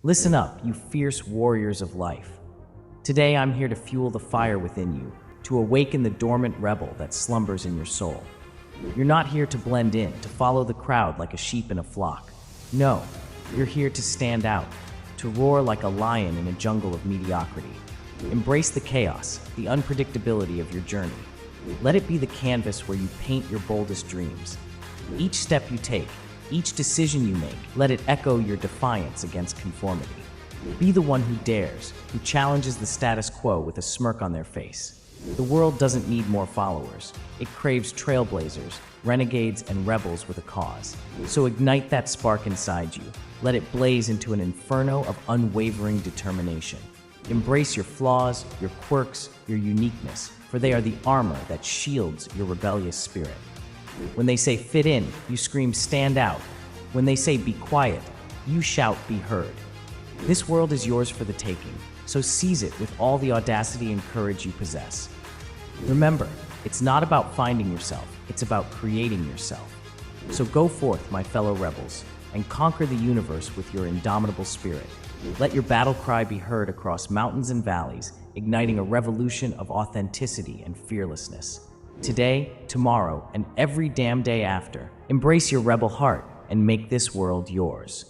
Listen up, you fierce warriors of life. Today I'm here to fuel the fire within you, to awaken the dormant rebel that slumbers in your soul. You're not here to blend in, to follow the crowd like a sheep in a flock. No, you're here to stand out, to roar like a lion in a jungle of mediocrity. Embrace the chaos, the unpredictability of your journey. Let it be the canvas where you paint your boldest dreams. Each step you take, each decision you make, let it echo your defiance against conformity. Be the one who dares, who challenges the status quo with a smirk on their face. The world doesn't need more followers. It craves trailblazers, renegades, and rebels with a cause. So ignite that spark inside you. Let it blaze into an inferno of unwavering determination. Embrace your flaws, your quirks, your uniqueness, for they are the armor that shields your rebellious spirit. When they say fit in, you scream stand out. When they say be quiet, you shout be heard. This world is yours for the taking, so seize it with all the audacity and courage you possess. Remember, it's not about finding yourself, it's about creating yourself. So go forth, my fellow rebels, and conquer the universe with your indomitable spirit. Let your battle cry be heard across mountains and valleys, igniting a revolution of authenticity and fearlessness. Today, tomorrow, and every damn day after, embrace your rebel heart and make this world yours.